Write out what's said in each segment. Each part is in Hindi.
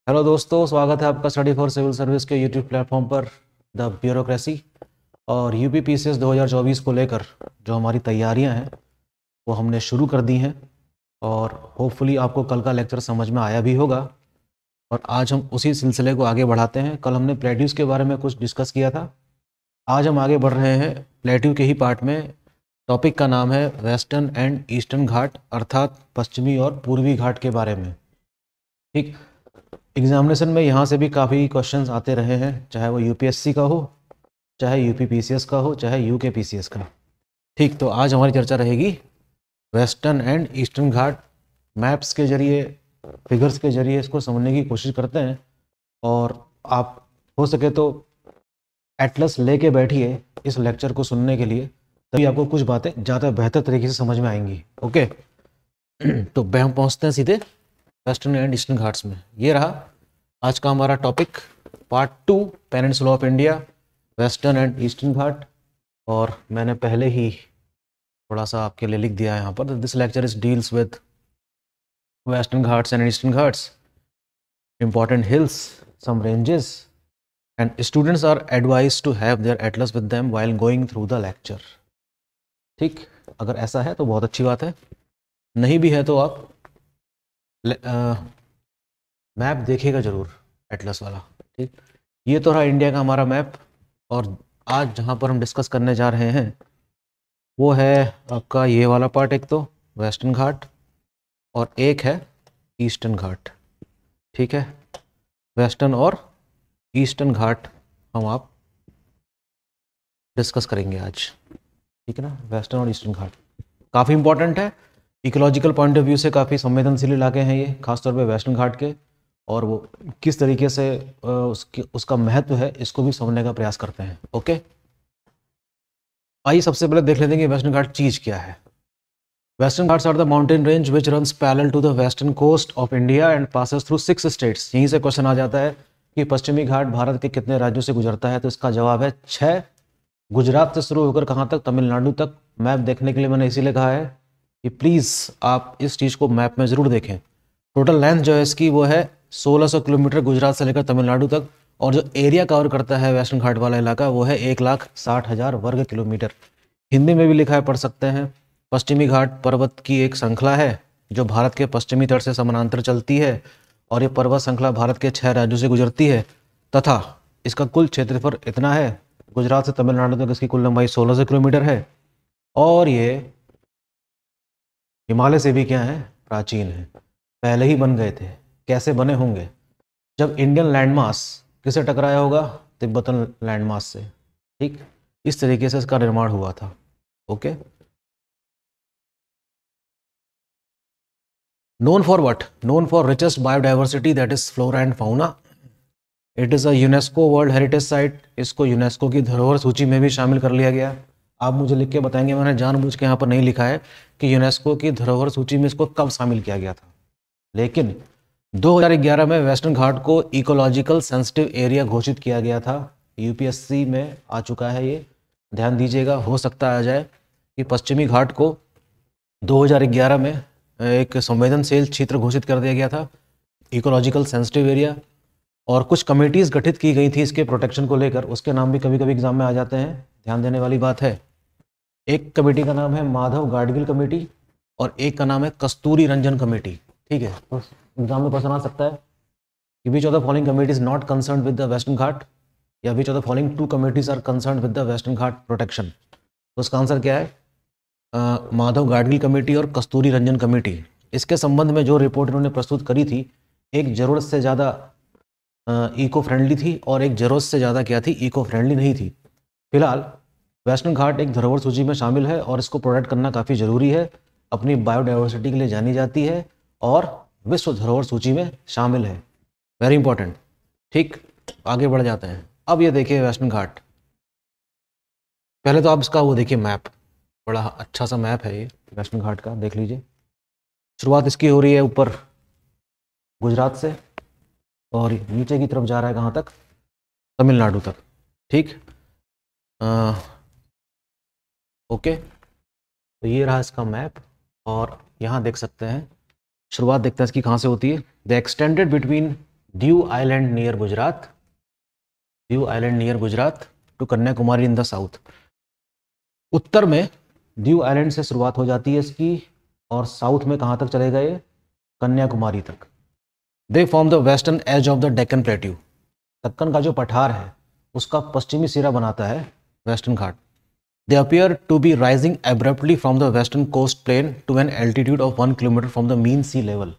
हेलो दोस्तों, स्वागत है आपका स्टडी फॉर सिविल सर्विस के यूट्यूब प्लेटफॉर्म पर द ब्यूरोक्रेसी। और यूपी पीसीएस 2024 को लेकर जो हमारी तैयारियां हैं वो हमने शुरू कर दी हैं और होपफुली आपको कल का लेक्चर समझ में आया भी होगा। और आज हम उसी सिलसिले को आगे बढ़ाते हैं। कल हमने प्लेट्यूज के बारे में कुछ डिस्कस किया था। आज हम आगे बढ़ रहे हैं प्लेट्यू के ही पार्ट में। टॉपिक का नाम है वेस्टर्न एंड ईस्टर्न घाट, अर्थात पश्चिमी और पूर्वी घाट के बारे में। ठीक, एग्जामिनेशन में यहाँ से भी काफ़ी क्वेश्चंस आते रहे हैं, चाहे वो यूपीएससी का हो, चाहे यूपी पीसीएस का हो, चाहे यूके पीसीएस का। ठीक, तो आज हमारी चर्चा रहेगी western and Eastern Ghat. Maps के जरिए, फिगर्स के जरिए इसको समझने की कोशिश करते हैं। और आप हो सके तो एटलस लेके बैठिए इस लेक्चर को सुनने के लिए, तभी आपको कुछ बातें ज़्यादा बेहतर तरीके से समझ में आएंगी। ओके तो हम पहुँचते हैं सीधे वेस्टर्न एंड ईस्टर्न घाट्स में। ये रहा आज का हमारा topic, part 2, peninsula of India, Western and Eastern Ghat. और मैंने पहले ही थोड़ा सा आपके लिए लिख दिया है यहाँ पर, this lecture is deals with Western Ghats and Eastern Ghats, important hills, some ranges, and students are advise to have their atlas with them while going through the lecture. ठीक, अगर ऐसा है तो बहुत अच्छी बात है, नहीं भी है तो आप मैप देखिएगा जरूर, एटलस वाला। ठीक, ये तो रहा इंडिया का हमारा मैप। और आज जहाँ पर हम डिस्कस करने जा रहे हैं वो है आपका ये वाला पार्ट, एक तो वेस्टर्न घाट और एक है ईस्टर्न घाट। ठीक है, वेस्टर्न और ईस्टर्न घाट हम आप डिस्कस करेंगे आज। ठीक है ना, वेस्टर्न और ईस्टर्न घाट काफ़ी इंपॉर्टेंट है, इकोलॉजिकल पॉइंट ऑफ व्यू से काफ़ी संवेदनशील इलाके हैं ये, खासतौर पे वेस्टर्न घाट के। और वो किस तरीके से उसका महत्व है इसको भी समझने का प्रयास करते हैं। ओके, आइए सबसे पहले देख लेते हैं कि वेस्टर्न घाट चीज़ क्या है। Western Ghats are the mountain range which runs parallel to the western coast of India and passes through 6 states. यहीं से क्वेश्चन आ जाता है कि पश्चिमी घाट भारत के कितने राज्यों से गुजरता है, तो इसका जवाब है 6। गुजरात से शुरू होकर कहाँ तक, तमिलनाडु तक। मैप देखने के लिए मैंने इसीलिए कहा है कि प्लीज़ आप इस चीज़ को मैप में ज़रूर देखें। टोटल लेंथ जो है इसकी वो है 1600 किलोमीटर, गुजरात से लेकर तमिलनाडु तक। और जो एरिया कवर करता है वेस्टर्न घाट वाला इलाका वो है 1,60,000 वर्ग किलोमीटर। हिंदी में भी लिखा है, पढ़ सकते हैं। पश्चिमी घाट पर्वत की एक श्रृंखला है जो भारत के पश्चिमी तट से समानांतर चलती है, और ये पर्वत श्रृंखला भारत के 6 राज्यों से गुजरती है, तथा इसका कुल क्षेत्रफल इतना है, गुजरात से तमिलनाडु तक इसकी कुल लंबाई 1600 किलोमीटर है। और ये हिमालय से भी क्या है, प्राचीन है, पहले ही बन गए थे। कैसे बने होंगे, जब इंडियन लैंडमास किसे टकराया होगा, तिब्बतन लैंडमास से। ठीक, इस तरीके से इसका निर्माण हुआ था। Okay, known for what, known for richest biodiversity that is flora and fauna. It is a UNESCO world heritage site. इसको यूनेस्को की धरोहर सूची में भी शामिल कर लिया गया। आप मुझे लिख के बताएंगे, मैंने जानबूझ के यहाँ पर नहीं लिखा है कि यूनेस्को की धरोहर सूची में इसको कब शामिल किया गया था, लेकिन 2011 में वेस्टर्न घाट को इकोलॉजिकल सेंसिटिव एरिया घोषित किया गया था। यूपीएससी में आ चुका है ये, ध्यान दीजिएगा, हो सकता आ जाए कि पश्चिमी घाट को 2011 में एक संवेदनशील क्षेत्र घोषित कर दिया गया था, इकोलॉजिकल सेंसिटिव एरिया। और कुछ कमेटीज़ गठित की गई थी इसके प्रोटेक्शन को लेकर, उसके नाम भी कभी कभी एग्जाम में आ जाते हैं, ध्यान देने वाली बात है। एक कमेटी का नाम है माधव गाडगिल कमेटी और एक का नाम है कस्तूरी रंजन कमेटी। ठीक है, तो एग्जाम में क्वेश्चन आ सकता है कि which of the following committee is not concern with the Western Ghat, या which of the following 2 committees are concern with the Western Ghat protection. तो उसका आंसर क्या है, माधव गाडगिल कमेटी और कस्तूरी रंजन कमेटी। इसके संबंध में जो रिपोर्ट इन्होंने प्रस्तुत करी थी, एक ज़रूरत से ज़्यादा इको फ्रेंडली थी और एक ज़रूरत से ज़्यादा क्या थी, इको फ्रेंडली नहीं थी। फिलहाल वेस्टर्न घाट एक धरोहर सूची में शामिल है और इसको प्रोटेक्ट करना काफ़ी ज़रूरी है, अपनी बायोडाइवर्सिटी के लिए जानी जाती है और विश्व धरोहर सूची में शामिल है, वेरी इंपॉर्टेंट। ठीक, आगे बढ़ जाते हैं। अब ये देखिए वेस्टर्न घाट, पहले तो आप इसका वो देखिए मैप, बड़ा अच्छा सा मैप है ये वेस्टर्न घाट का, देख लीजिए। शुरुआत इसकी हो रही है ऊपर गुजरात से और नीचे की तरफ जा रहा है कहाँ तक, तमिलनाडु तक। ठीक, ओके, तो ये रहा इसका मैप और यहाँ देख सकते हैं, शुरुआत देखते हैं इसकी कहाँ से होती है। The extended between Diu island near Gujarat, Diu island near Gujarat to Kanyakumari in the south. उत्तर में दीव आइलैंड से शुरुआत हो जाती है इसकी, और साउथ में कहाँ तक चलेगा ये, कन्याकुमारी तक। They form the western edge of the Deccan plateau, Deccan का जो पठार है उसका पश्चिमी सिरा बनाता है Western Ghat. They appear to be rising abruptly from the western coast plain to an altitude of 1 kilometre from the mean sea level.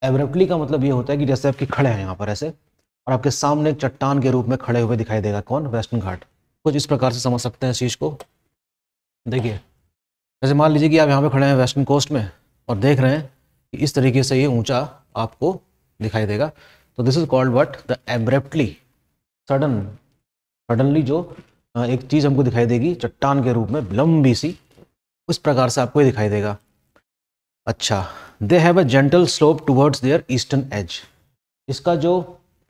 Abruptly का मतलब ये होता है कि जैसे आपके खड़े हैं यहाँ पर ऐसे, और आपके सामने एक चट्टान के रूप में खड़े हुए दिखाई देगा कौन, वेस्टर्न घाट। कुछ इस प्रकार से समझ सकते हैं इस चीज़ को। देखिए जैसे मान लीजिए कि आप यहाँ पे खड़े हैं वेस्टर्न कोस्ट में और देख रहे हैं कि इस तरीके से ये ऊंचा आपको दिखाई देगा, तो this is called what, the abruptly, suddenly जो एक चीज़ हमको दिखाई देगी चट्टान के रूप में लंबी सी, उस प्रकार से आपको ये दिखाई देगा। अच्छा, they have a gentle slope towards their eastern edge, इसका जो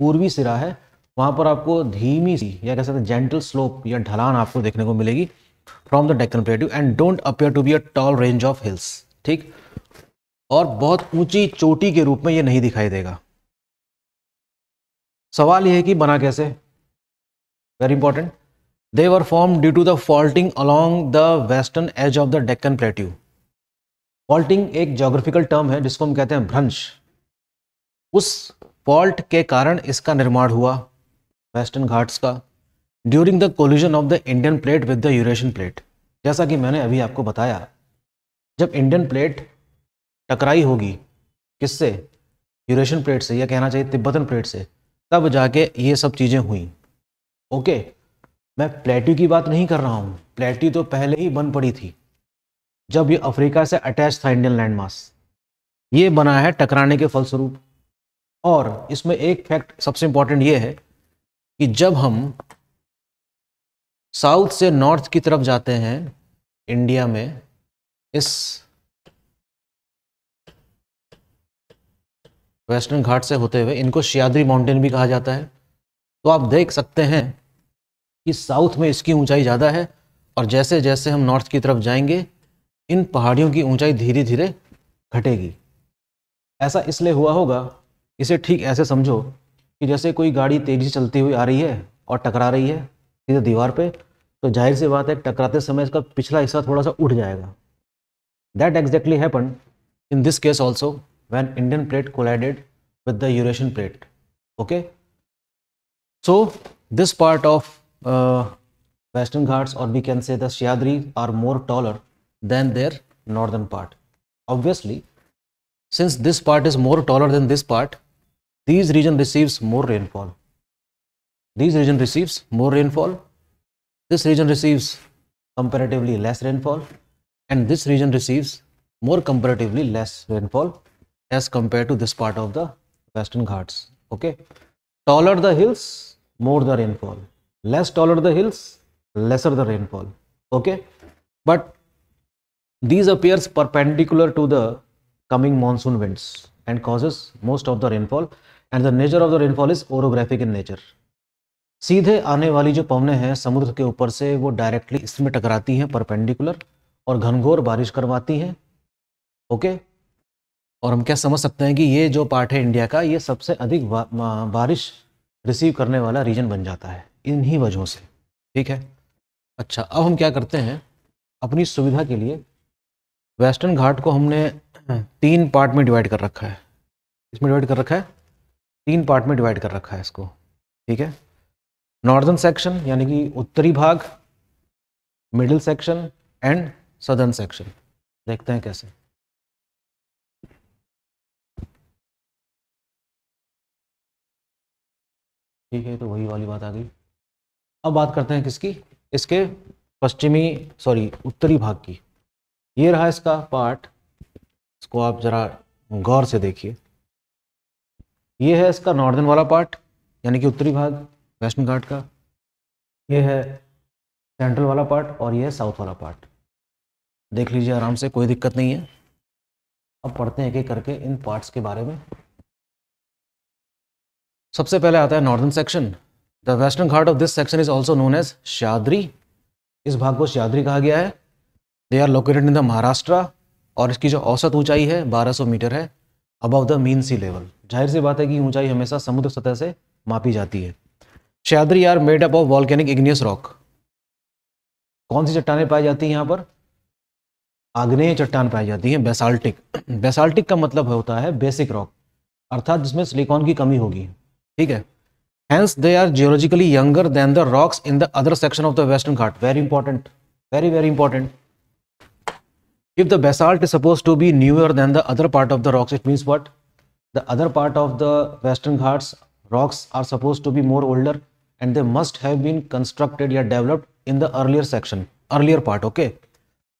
पूर्वी सिरा है वहाँ पर आपको धीमी सी या कह सकते हैं जेंटल स्लोप या ढलान आपको देखने को मिलेगी from the Deccan plateau and don't appear to be a tall range of hills, ठीक, और बहुत ऊंची चोटी के रूप में ये नहीं दिखाई देगा। सवाल यह है कि बना कैसे, very important. They were form due to the faulting along the western edge of the Deccan plateau. Faulting एक ज्योग्राफिकल टर्म है जिसको हम कहते हैं भ्रंश। उस फॉल्ट के कारण इसका निर्माण हुआ वेस्टर्न घाट्स का during the collision of the Indian plate with the Eurasian plate. जैसा कि मैंने अभी आपको बताया, जब इंडियन प्लेट टकराई होगी किससे, यूरेशियन प्लेट से, या कहना चाहिए तिब्बतन प्लेट से, तब जाके ये सब चीज़ें हुई। ओके, मैं प्लेट्यू की बात नहीं कर रहा हूँ, प्लेट्यू तो पहले ही बन पड़ी थी जब ये अफ्रीका से अटैच था इंडियन लैंड मास, ये बना है टकराने के फलस्वरूप। और इसमें एक फैक्ट सबसे इंपॉर्टेंट ये है कि जब हम साउथ से नॉर्थ की तरफ जाते हैं इंडिया में, इस वेस्टर्न घाट से होते हुए, इनको सह्याद्री माउंटेन भी कहा जाता है, तो आप देख सकते हैं कि साउथ में इसकी ऊंचाई ज़्यादा है, और जैसे जैसे हम नॉर्थ की तरफ जाएंगे इन पहाड़ियों की ऊंचाई धीरे धीरे घटेगी। ऐसा इसलिए हुआ होगा, इसे ठीक ऐसे समझो कि जैसे कोई गाड़ी तेज़ी से चलती हुई आ रही है और टकरा रही है सीधे दीवार पे, तो जाहिर सी बात है टकराते समय इसका पिछला हिस्सा थोड़ा सा उठ जाएगा। That exactly happened in this case also when Indian plate collided with the Eurasian plate. Okay, so this part of Western Ghats, और we can say the Sahyadri, are more taller than their northern part. Obviously, since this part is more taller than this part, these region receives more rainfall. These region receives more rainfall. This region receives comparatively less rainfall, and this region receives more comparatively less rainfall as compared to this part of the Western Ghats. Okay, taller the hills, more the rainfall. Less taller the hills, lesser the rainfall. Okay, but these appears perpendicular to the coming monsoon winds and causes most of the rainfall, and the nature of the rainfall is orographic in nature. सीधे आने वाली जो पवनें हैं समुद्र के ऊपर से, वो डायरेक्टली इसमें टकराती हैं परपेंडिकुलर, और घनघोर बारिश करवाती हैं। ओके, और हम क्या समझ सकते हैं कि ये जो पार्ट है इंडिया का, ये सबसे अधिक बारिश रिसीव करने वाला रीजन बन जाता है इन्हीं वजहों से। ठीक है, अच्छा, अब हम क्या करते हैं, अपनी सुविधा के लिए वेस्टर्न घाट को हमने 3 पार्ट में डिवाइड कर रखा है। इसमें डिवाइड कर रखा है, 3 पार्ट में डिवाइड कर रखा है इसको। ठीक है, नॉर्दर्न सेक्शन यानी कि उत्तरी भाग, middle section and southern section. देखते हैं कैसे। ठीक है, तो वही वाली बात आ गई। अब बात करते हैं किसकी, इसके उत्तरी भाग की। ये रहा इसका पार्ट, इसको आप जरा गौर से देखिए। ये है इसका नॉर्दर्न वाला पार्ट यानी कि उत्तरी भाग वेस्टर्न घाट का, ये है सेंट्रल वाला पार्ट, और ये है साउथ वाला पार्ट। देख लीजिए आराम से, कोई दिक्कत नहीं है। अब पढ़ते हैं एक एक करके इन पार्ट्स के बारे में। सबसे पहले आता है northern section. The Western Ghat of this section is also known as Sahyadri. इस भाग को सह्याद्री कहा गया है। They are located in the Maharashtra, और इसकी जो औसत ऊंचाई है 1200 मीटर है। Above the mean sea level. जाहिर सी बात है कि ऊंचाई हमेशा समुद्र सतह से मापी जाती है। Sahyadri are made up of volcanic igneous rock. कौन सी चट्टानें पाई जाती हैं यहाँ पर? आग्नेय चट्टान पाई जाती है, बेसाल्टिक। बेसाल्टिक का मतलब होता है बेसिक रॉक, अर्थात जिसमें सिलिकॉन की कमी होगी, ठीक है। Hence they are geologically younger than the rocks in the other section of the Western Ghat. Very important, very very important. If the basalt is supposed to be newer than the other part of the rocks, it means what? The other part of the Western Ghats rocks are supposed to be more older, and they must have been constructed or developed in the earlier section, earlier part. Okay,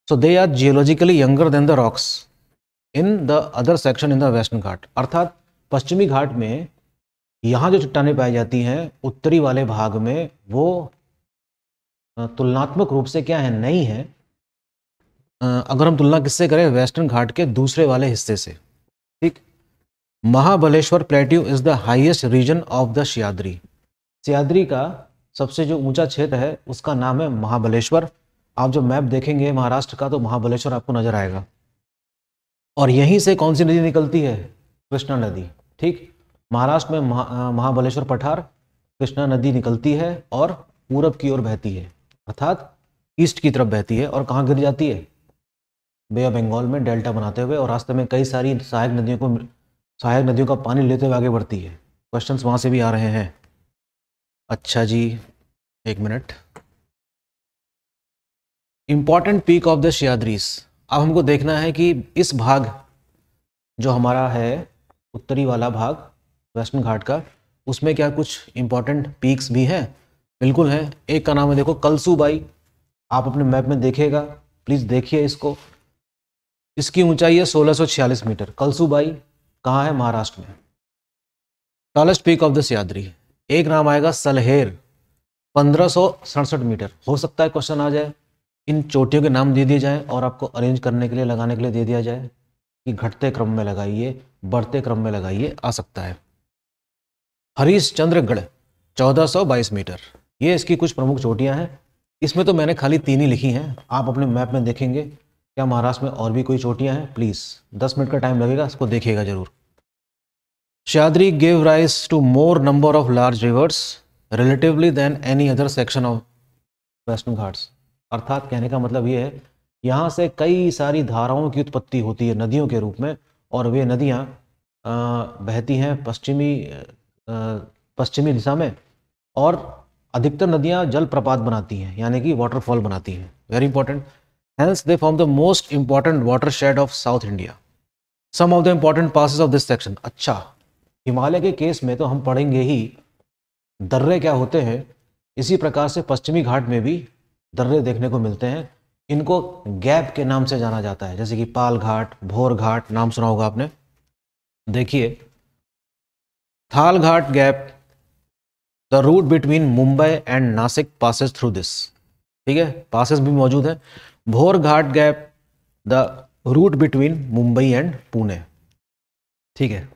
so they are geologically younger than the rocks in the other section in the Western Ghat. अर्थात पश्चिमी घाट में यहाँ जो चट्टानें पाई जाती हैं उत्तरी वाले भाग में, वो तुलनात्मक रूप से क्या है? नई है। अगर हम तुलना किससे करें? वेस्टर्न घाट के दूसरे वाले हिस्से से, ठीक। Mahabaleshwar plateau is the highest region of the Sahyadri. Sahyadri का सबसे जो ऊंचा क्षेत्र है उसका नाम है महाबलेश्वर। आप जो मैप देखेंगे महाराष्ट्र का तो महाबलेश्वर आपको नजर आएगा। और यहीं से कौन सी नदी निकलती है? कृष्णा नदी, ठीक। महाराष्ट्र में महाबलेश्वर पठार, कृष्णा नदी निकलती है और पूरब की ओर बहती है, अर्थात ईस्ट की तरफ बहती है। और कहाँ गिर जाती है? बे ऑफ बंगाल में डेल्टा बनाते हुए, और रास्ते में कई सारी सहायक नदियों का पानी लेते हुए आगे बढ़ती है। क्वेश्चंस वहाँ से भी आ रहे हैं। अच्छा जी, एक minute. Important peak of the Sahyadris. अब हमको देखना है कि इस भाग जो हमारा है उत्तरी वाला भाग वेस्टर्न घाट का, उसमें क्या कुछ इंपॉर्टेंट पीक्स भी हैं? बिल्कुल हैं। एक का नाम है देखो कलसूबाई, आप अपने मैप में देखिएगा, प्लीज देखिए इसको। इसकी ऊंचाई है 1646 मीटर। कलसूबाई कहाँ है? महाराष्ट्र में। Tallest peak of the Sahyadri, एक नाम आएगा सलहेर, 1567 मीटर। हो सकता है क्वेश्चन आ जाए, इन चोटियों के नाम दे दिए जाएं और आपको अरेंज करने के लिए, लगाने के लिए दे दिया जाए कि घटते क्रम में लगाइए, बढ़ते क्रम में लगाइए, आ सकता है। हरीशचंद्रगढ़ 1422 मीटर, ये इसकी कुछ प्रमुख चोटियां हैं। इसमें तो मैंने खाली 3 ही लिखी हैं, आप अपने मैप में देखेंगे क्या महाराष्ट्र में और भी कोई चोटियां हैं? प्लीज 10 मिनट का टाइम लगेगा, इसको देखिएगा जरूर। Sahyadri give rise to more number of large rivers relatively than any other section of Western Ghats. अर्थात कहने का मतलब ये है, यहाँ से कई सारी धाराओं की उत्पत्ति होती है नदियों के रूप में, और वे नदियाँ बहती हैं पश्चिमी दिशा में, और अधिकतर नदियाँ जलप्रपात बनाती हैं, यानी कि वाटरफॉल बनाती हैं। Very important. Hence they form the most important watershed of South India. Some of the important passes of this section. अच्छा, हिमालय के केस में तो हम पढ़ेंगे ही दर्रे क्या होते हैं, इसी प्रकार से पश्चिमी घाट में भी दर्रे देखने को मिलते हैं। इनको गैप के नाम से जाना जाता है, जैसे कि पाल घाट, भोर घाट, नाम सुना होगा आपने। देखिए, Thal Ghat gap, the route between Mumbai and Nashik passes through this, ठीक है, पासेस भी मौजूद है। Bhor Ghat gap, the route between Mumbai and Pune, ठीक है।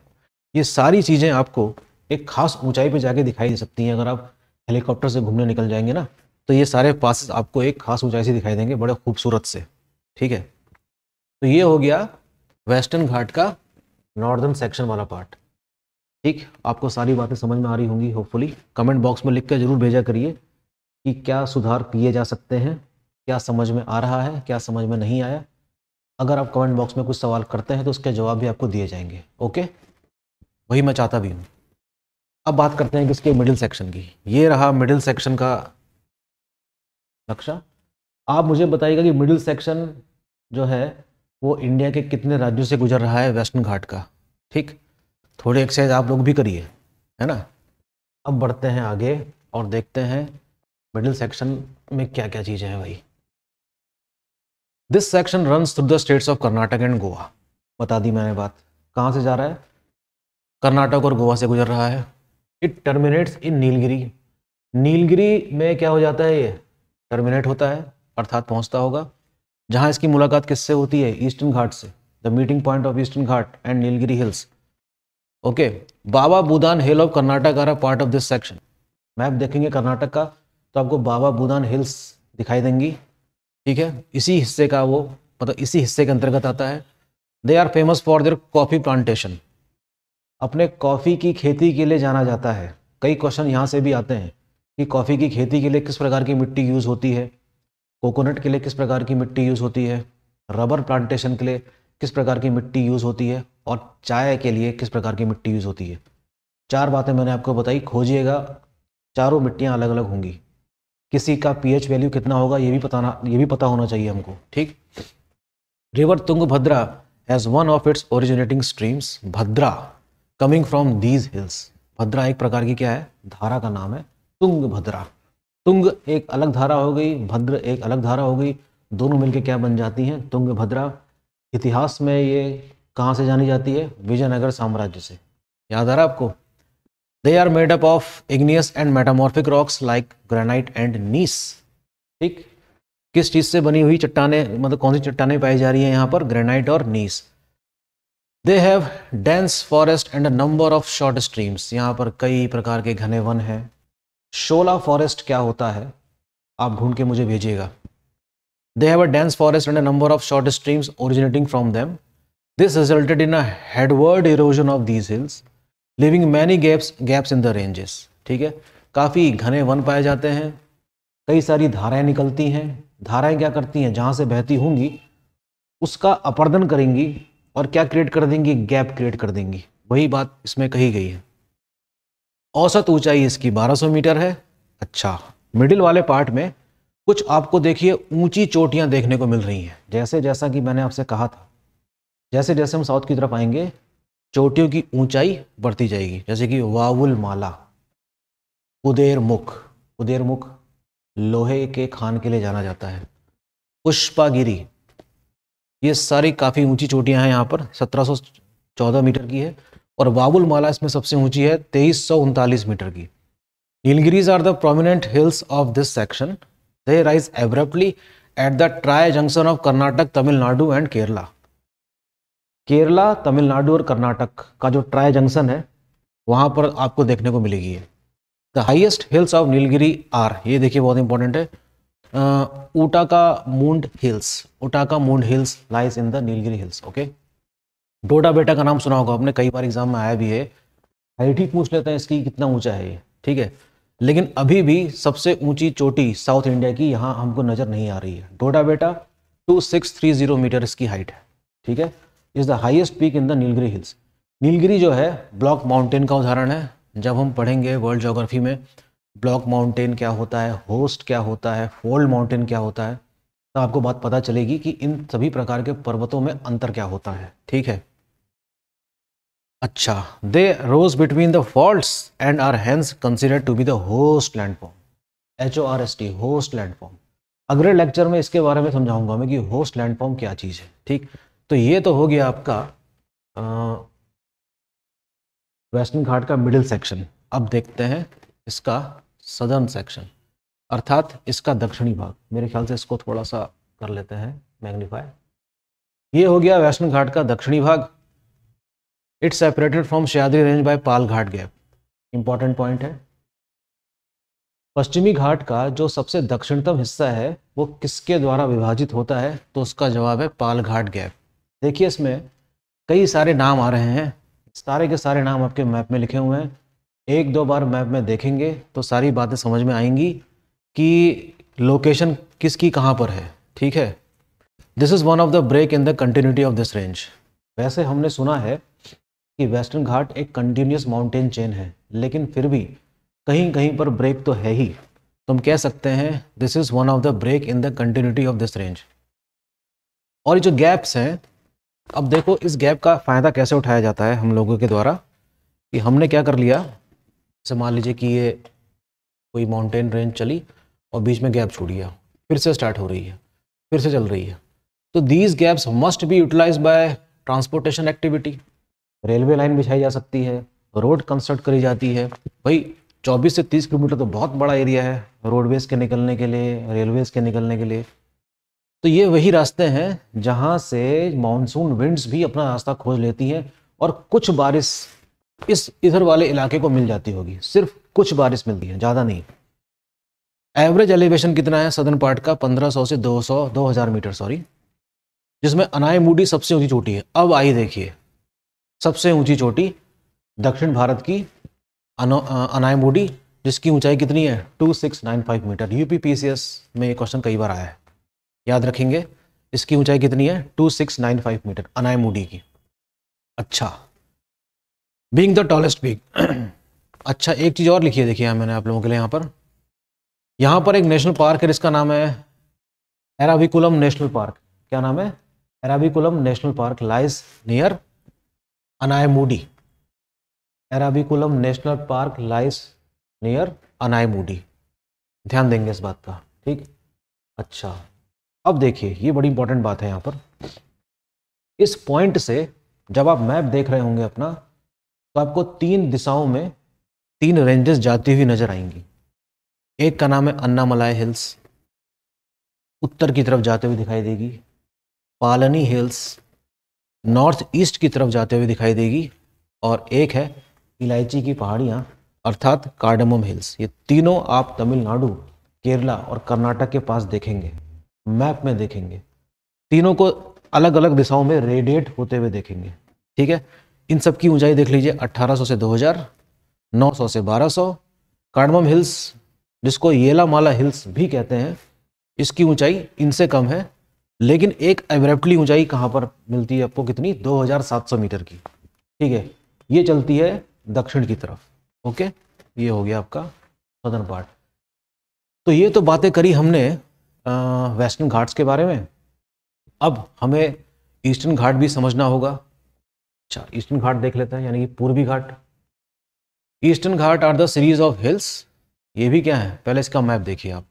ये सारी चीजें आपको एक खास ऊंचाई पे जाके दिखाई दे सकती हैं। अगर आप हेलीकॉप्टर से घूमने निकल जाएंगे ना, तो ये सारे पासेस आपको एक खास ऊंचाई से दिखाई देंगे, बड़े खूबसूरत से, ठीक है। तो ये हो गया वेस्टर्न घाट का नॉर्दर्न सेक्शन वाला पार्ट, ठीक। आपको सारी बातें समझ में आ रही होंगी होपफुली। कमेंट बॉक्स में लिख कर जरूर भेजा करिए कि क्या सुधार किए जा सकते हैं, क्या समझ में आ रहा है, क्या समझ में नहीं आया। अगर आप कमेंट बॉक्स में कुछ सवाल करते हैं तो उसके जवाब भी आपको दिए जाएंगे, ओके। वही मैं चाहता भी हूँ। अब बात करते हैं किसके? मिडिल सेक्शन की। ये रहा मिडिल सेक्शन का नक्शा। आप मुझे बताइएगा कि मिडिल सेक्शन जो है वो इंडिया के कितने राज्यों से गुजर रहा है वेस्टर्न घाट का, ठीक। थोड़े एक्सरसाइज आप लोग भी करिए, है ना। अब बढ़ते हैं आगे और देखते हैं मिडिल सेक्शन में क्या क्या चीज़ें हैं भाई। This section runs through the states of Karnataka and Goa. बता दी मैंने बात। कहाँ से जा रहा है? कर्नाटक और गोवा से गुजर रहा है। It terminates in Nilgiri. Nilgiri में क्या हो जाता है? ये टर्मिनेट होता है, अर्थात पहुंचता होगा। जहां इसकी मुलाकात किससे होती है? ईस्टर्न घाट से। The meeting point of Eastern Ghat and Nilgiri Hills, okay. Baba Budan Hill of Karnataka are a part of this section. Map देखेंगे कर्नाटक का तो आपको बाबा बूदान हिल्स दिखाई देंगी, ठीक है। इसी हिस्से का वो, मतलब इसी हिस्से के अंतर्गत आता है। They are famous for their coffee plantation. अपने कॉफ़ी की खेती के लिए जाना जाता है। कई क्वेश्चन यहाँ से भी आते हैं कि कॉफ़ी की खेती के लिए किस प्रकार की मिट्टी यूज़ होती है, कोकोनट के लिए किस प्रकार की मिट्टी यूज़ होती है, रबर प्लांटेशन के लिए किस प्रकार की मिट्टी यूज़ होती है, और चाय के लिए किस प्रकार की मिट्टी यूज़ होती है। 4 बातें मैंने आपको बताई, खोजिएगा। चारों मिट्टियाँ अलग अलग होंगी। किसी का पीएच वैल्यू कितना होगा ये भी पता होना चाहिए हमको, ठीक। River Tungabhadra has one of its originating streams Bhadra coming from these hills. Bhadra एक प्रकार की क्या है, धारा का नाम है। तुंगभद्रा, तुंग एक अलग धारा हो गई, भद्र एक अलग धारा हो गई, दोनों मिलकर क्या बन जाती हैं, तुंगभद्रा। इतिहास में ये कहाँ से जानी जाती है, विजयनगर साम्राज्य से। याद आ रहा है आपको। They are made up of igneous and metamorphic rocks like granite and gneiss. ठीक, किस चीज़ से बनी हुई चट्टानें, मतलब कौन सी चट्टानें पाई जा रही हैं यहाँ पर, ग्रेनाइट और gneiss. They have dense forest and a number of short streams. यहाँ पर कई प्रकार के घने वन हैं। शोला फॉरेस्ट क्या होता है, आप ढूंढ के मुझे भेजिएगा। दे have a dense forest and a number of short streams originating from them. This resulted in a headword erosion of these hills living many gaps in the ranges. ठीक है, काफ़ी घने वन पाए जाते हैं, कई सारी धाराएं निकलती हैं। धाराएं क्या करती हैं, जहाँ से बहती होंगी उसका अपर्दन करेंगी और क्या क्रिएट कर देंगी, गैप क्रिएट कर देंगी। वही बात इसमें कही गई है। औसत ऊंचाई इसकी 1200 मीटर है। अच्छा, मिडिल वाले पार्ट में कुछ आपको देखिए ऊंची चोटियां देखने को मिल रही हैं। जैसा कि मैंने आपसे कहा था, जैसे जैसे हम साउथ की तरफ आएंगे चोटियों की ऊंचाई बढ़ती जाएगी। जैसे कि वावुल माला, उदेरमुख, उदेरमुख लोहे के खान के लिए जाना जाता है। पुष्पागिरी, ये सारी काफ़ी ऊंची चोटियां हैं। यहाँ पर 1714 मीटर की है और बाबुल माला इसमें सबसे ऊंची है 2339 मीटर की। Nilgiris are the prominent hills of this section. They rise abruptly at the tri junction of Karnataka, Tamil Nadu and Kerala. Kerala, Tamil Nadu और कर्नाटक का जो ट्राई जंक्शन है वहाँ पर आपको देखने को मिलेगी। The highest hills of Nilgiri are, ये देखिए बहुत इंपॉर्टेंट है, उटाका मूंड Hills. Ootacamund Hills lies in the Nilgiri Hills. Okay, Doddabetta का नाम सुना होगा आपने, कई बार एग्जाम में आया भी है। हाइट ही पूछ लेते हैं इसकी, कितना ऊंचा है ये, ठीक है। लेकिन अभी भी सबसे ऊंची चोटी साउथ इंडिया की यहाँ हमको नजर नहीं आ रही है। डोडा बेटा 2630 मीटर इसकी हाइट है, ठीक है। Is the highest peak in the Nilgiri hills. Nilgiri जो है ब्लॉक माउंटेन का उदाहरण है। जब हम पढ़ेंगे वर्ल्ड ज्योग्राफी में ब्लॉक माउंटेन क्या होता है, होस्ट क्या होता है, फोल्ड माउंटेन क्या होता है, तो आपको बात पता चलेगी कि इन सभी प्रकार के पर्वतों में अंतर क्या होता है, ठीक है। अच्छा, they rose between the faults and are hence considered to be the horst landform. HORST, horst landform. अगले लेक्चर में इसके बारे में समझाऊंगा मैं कि होस्ट लैंडफॉर्म क्या चीज़ है, ठीक। तो ये तो हो गया आपका वेस्टर्न घाट का मिडिल सेक्शन। अब देखते हैं इसका सदर्न सेक्शन, अर्थात इसका दक्षिणी भाग। मेरे ख्याल से इसको थोड़ा सा कर लेते हैं मैग्नीफाई। ये हो गया वेस्टर्न घाट का दक्षिणी भाग। It's separated from Sahyadri range bye Pal Ghat gap. Important point है। पश्चिमी घाट का जो सबसे दक्षिणतम हिस्सा है वो किसके द्वारा विभाजित होता है, तो उसका जवाब है पाल घाट गैप। देखिए इसमें कई सारे नाम आ रहे हैं, सारे के सारे नाम आपके मैप में लिखे हुए हैं। एक दो बार मैप में देखेंगे तो सारी बातें समझ में आएंगी कि लोकेशन किसकी कहाँ पर है, ठीक है। This is one of the break in the continuity of this range. वैसे हमने सुना है कि वेस्टर्न घाट एक कंटिन्यूस माउंटेन चेन है, लेकिन फिर भी कहीं कहीं पर ब्रेक तो है ही। तो हम कह सकते हैं this is one of the break in the continuity of this range. और ये जो गैप्स हैं, अब देखो इस गैप का फ़ायदा कैसे उठाया जाता है हम लोगों के द्वारा, कि हमने क्या कर लिया, जैसे मान लीजिए कि ये कोई माउंटेन रेंज चली और बीच में गैप छूट गया, फिर से स्टार्ट हो रही है, फिर से चल रही है, तो these gaps must be utilise by transportation activity. Railway line बिछाई जा सकती है, रोड कंस्ट्रक्ट करी जाती है। भाई 24 से 30 किलोमीटर तो बहुत बड़ा एरिया है रोडवेज के निकलने के लिए, रेलवेज के निकलने के लिए। तो ये वही रास्ते हैं जहाँ से मानसून विंड्स भी अपना रास्ता खोज लेती हैं और कुछ बारिश इस इधर वाले इलाके को मिल जाती होगी। सिर्फ कुछ बारिश मिलती है, ज़्यादा नहीं। एवरेज एलिवेशन कितना है सदर्न पार्ट का, 1500 से 2000 मीटर, सॉरी, जिसमें अनायमुडी सबसे ऊंची चोटी है। अब आई देखिए सबसे ऊंची चोटी दक्षिण भारत की अनायमुडी, जिसकी ऊंचाई कितनी है 2695 मीटर। यूपीपीसीएस में ये क्वेश्चन कई बार आया है, याद रखेंगे। इसकी ऊंचाई कितनी है 2695 मीटर अनायमुडी की। अच्छा, बीइंग द टॉलेस्ट पीक। अच्छा, एक चीज़ और लिखी है, देखिए मैंने आप लोगों के लिए यहाँ पर एक नेशनल पार्क है, जिसका नाम है एराविकुलम नेशनल पार्क। क्या नाम है? Eravikulam National Park lies near Anamudi. Eravikulam National Park lies near Anamudi. ध्यान देंगे इस बात का, ठीक। अच्छा, अब देखिए ये बड़ी इंपॉर्टेंट बात है यहाँ पर। इस पॉइंट से जब आप मैप देख रहे होंगे अपना, तो आपको 3 दिशाओं में 3 रेंजेस जाती हुई नजर आएंगी। एक का नाम है अन्नामलाई हिल्स, उत्तर की तरफ जाते हुए दिखाई देगी। पालनी हिल्स नॉर्थ ईस्ट की तरफ जाते हुए दिखाई देगी। और एक है इलायची की पहाड़ियाँ अर्थात कार्डमम हिल्स। ये तीनों आप तमिलनाडु, केरला और कर्नाटक के पास देखेंगे, मैप में देखेंगे। तीनों को अलग अलग दिशाओं में रेडिएट होते हुए देखेंगे, ठीक है। इन सब की ऊंचाई देख लीजिए 1800 से 2000, 900 से 1200। कार्डमम हिल्स, जिसको येलामाला हिल्स भी कहते हैं, इसकी ऊंचाई इनसे कम है, लेकिन एक एब्रप्टली ऊंचाई कहाँ पर मिलती है आपको, कितनी 2700 मीटर की, ठीक है। ये चलती है दक्षिण की तरफ, ओके। ये हो गया आपका सदर्न पार्ट। तो ये तो बातें करी हमने वेस्टर्न घाट्स के बारे में। अब हमें ईस्टर्न घाट भी समझना होगा। अच्छा, ईस्टर्न घाट देख लेते हैं, यानी कि पूर्वी Ghat. Eastern Ghat are the series of hills. ये भी क्या है, पहले इसका मैप देखिए आप।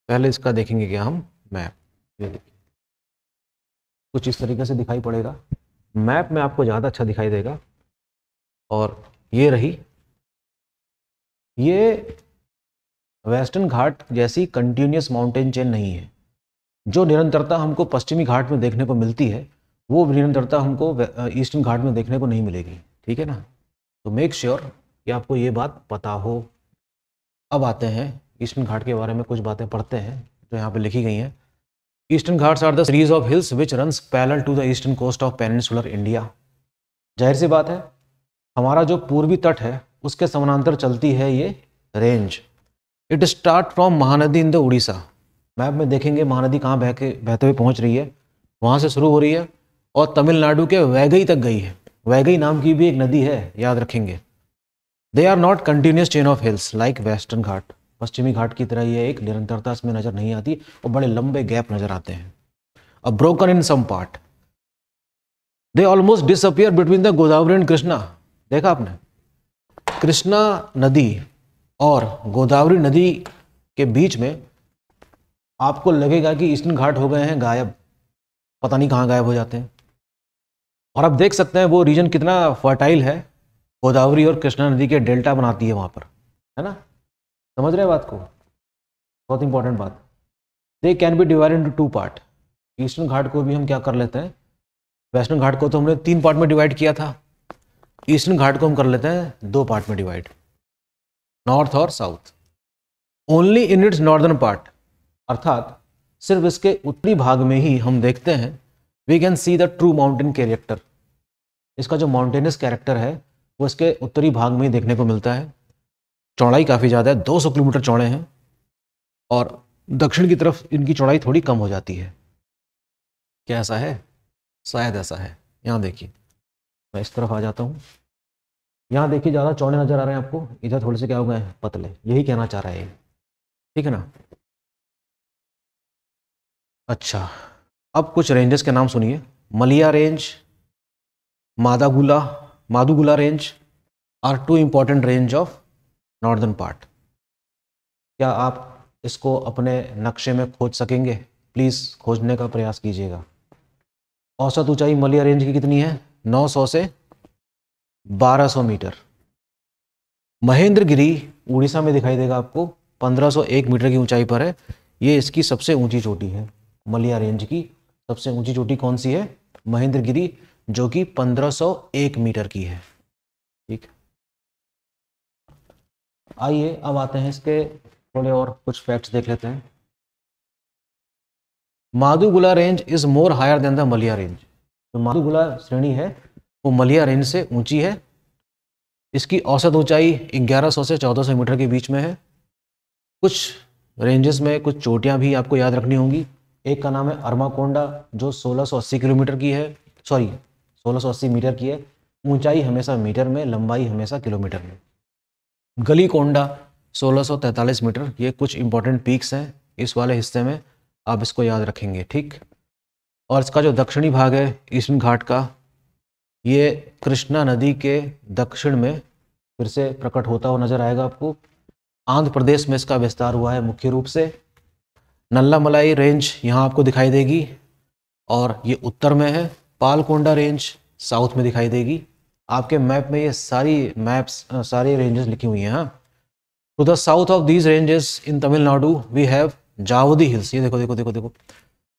पहले इसका देखेंगे क्या हम मैप। ये देखिए कुछ इस तरीके से दिखाई पड़ेगा, मैप में आपको ज़्यादा अच्छा दिखाई देगा। और ये रही, ये वेस्टर्न घाट जैसी कंटिन्यूस माउंटेन चेन नहीं है। जो निरंतरता हमको पश्चिमी घाट में देखने को मिलती है, वो निरंतरता हमको ईस्टर्न घाट में देखने को नहीं मिलेगी, ठीक है ना। तो मेक श्योर कि आपको ये बात पता हो। अब आते हैं ईस्टर्न घाट के बारे में, कुछ बातें पढ़ते हैं जो यहाँ पे लिखी गई हैं। Eastern Ghats are the series of hills which runs parallel to the eastern coast of peninsular India. जाहिर सी बात है, हमारा जो पूर्वी तट है उसके समानांतर चलती है ये range. It start from Mahanadi in the Orissa. Map में देखेंगे महानदी कहाँ बहते हुए पहुँच रही है, वहाँ से शुरू हो रही है और तमिलनाडु के वैगई तक गई है। वैगई नाम की भी एक नदी है, याद रखेंगे। They are not continuous chain of hills like Western Ghat. पश्चिमी घाट की तरह ये एक निरंतरता इसमें नजर नहीं आती और बड़े लंबे गैप नजर आते हैं। अब broken in some part, they almost disappear between the Godavari and Krishna. देखा आपने, कृष्णा नदी और गोदावरी नदी के बीच में आपको लगेगा कि ईस्टर्न घाट हो गए हैं गायब, पता नहीं कहाँ गायब हो जाते हैं। और आप देख सकते हैं वो रीजन कितना फर्टाइल है, गोदावरी और कृष्णा नदी के डेल्टा बनाती है वहाँ पर, है ना। समझ रहे हैं बात को, बहुत इंपॉर्टेंट बात। They can be divided into 2 part. Eastern Ghat को भी हम क्या कर लेते हैं, वेस्टर्न घाट को तो हमने 3 पार्ट में डिवाइड किया था, ईस्टर्न घाट को हम कर लेते हैं 2 पार्ट में डिवाइड, नॉर्थ और south. Only in its northern part, अर्थात सिर्फ इसके उत्तरी भाग में ही हम देखते हैं we can see the true mountain character. इसका जो माउंटेनस कैरेक्टर है वो इसके उत्तरी भाग में ही देखने को मिलता है। चौड़ाई काफ़ी ज़्यादा है, 200 किलोमीटर चौड़े हैं, और दक्षिण की तरफ इनकी चौड़ाई थोड़ी कम हो जाती है। क्या ऐसा है? शायद ऐसा है। यहाँ देखिए, मैं इस तरफ आ जाता हूँ, यहाँ देखिए ज़्यादा चौड़े नज़र आ रहे हैं आपको, इधर थोड़े से क्या हो गए हैं, पतले। यही कहना चाह रहा है ये, ठीक है ना। अच्छा, अब कुछ रेंजेस के नाम सुनिए। Maliya range, Madugula range are 2 important range of northern part. क्या आप इसको अपने नक्शे में खोज सकेंगे? प्लीज़ खोजने का प्रयास कीजिएगा। औसत ऊंचाई मलिया रेंज की कितनी है? 900 से 1200 मीटर। महेंद्रगिरी उड़ीसा में दिखाई देगा आपको, 1501 मीटर की ऊंचाई पर है। ये इसकी सबसे ऊंची चोटी है। मलिया रेंज की सबसे ऊंची चोटी कौन सी है? महेंद्रगिरी, जो कि 1501 मीटर की है, ठीक। आइए अब आते हैं इसके थोड़े और कुछ फैक्ट्स देख लेते हैं। Madugula range is more higher than the Maliya range. जो मादुगुला श्रेणी है वो मलिया रेंज से ऊंची है, इसकी औसत ऊंचाई 1100 से 1400 मीटर के बीच में है। कुछ रेंजेस में कुछ चोटियां भी आपको याद रखनी होंगी। एक का नाम है अरमाकोंडा जो 1680 किलोमीटर की है, सॉरी 1680 मीटर की है। ऊंचाई हमेशा मीटर में, लंबाई हमेशा किलोमीटर में। गलीकोंडा 1643 मीटर। ये कुछ इंपॉर्टेंट पीक्स हैं इस वाले हिस्से में, आप इसको याद रखेंगे, ठीक। और इसका जो दक्षिणी भाग है ईस्टर्न घाट का, ये कृष्णा नदी के दक्षिण में फिर से प्रकट होता हुआ नजर आएगा आपको। आंध्र प्रदेश में इसका विस्तार हुआ है मुख्य रूप से। नल्लामलाई रेंज यहाँ आपको दिखाई देगी और ये उत्तर में है। पालकोंडा रेंज साउथ में दिखाई देगी। आपके मैप में ये सारी रेंजेस लिखी हुई हैं। हाँ, to the south of these ranges in Tamil Nadu we have Javadi Hills. ये देखो देखो देखो देखो,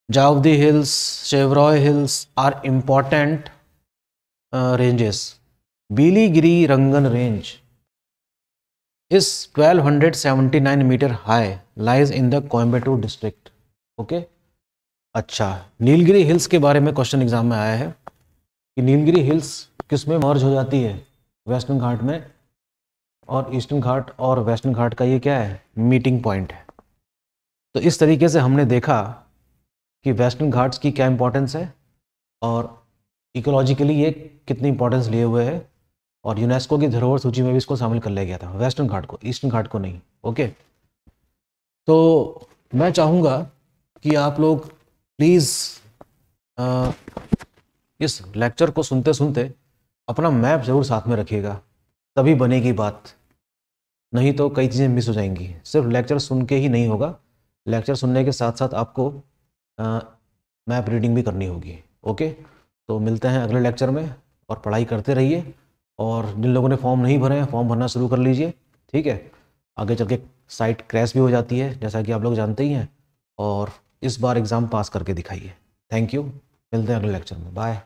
Javadi Hills, Shevaroy Hills are important ranges. Biligiri Rangan range is 1279 metre high, lies in the Coimbatore district. Okay, अच्छा, नीलगिरी हिल्स के बारे में क्वेश्चन एग्जाम में आया है कि नीलगिरी हिल्स किस में मर्ज हो जाती है, वेस्टर्न घाट में, और ईस्टर्न घाट और वेस्टर्न घाट का ये क्या है, मीटिंग पॉइंट है। तो इस तरीके से हमने देखा कि वेस्टर्न घाट्स की क्या इंपॉर्टेंस है और इकोलॉजिकली ये कितनी इंपॉर्टेंस लिए हुए है, और यूनेस्को की धरोहर सूची में भी इसको शामिल कर लिया गया था, वेस्टर्न घाट को, ईस्टर्न घाट को नहीं। ओके, तो मैं चाहूँगा कि आप लोग प्लीज़ इस लेक्चर को सुनते सुनते अपना मैप ज़रूर साथ में रखिएगा, तभी बनेगी बात, नहीं तो कई चीज़ें मिस हो जाएंगी। सिर्फ लेक्चर सुन के ही नहीं होगा, लेक्चर सुनने के साथ साथ आपको मैप रीडिंग भी करनी होगी। ओके, तो मिलते हैं अगले लेक्चर में, और पढ़ाई करते रहिए। और जिन लोगों ने फॉर्म नहीं भरे हैं, फॉर्म भरना शुरू कर लीजिए, ठीक है। आगे चल के साइट क्रैश भी हो जाती है, जैसा कि आप लोग जानते ही हैं, और इस बार एग्ज़ाम पास करके दिखाइए। थैंक यू, मिलते हैं अगले लेक्चर में, बाय।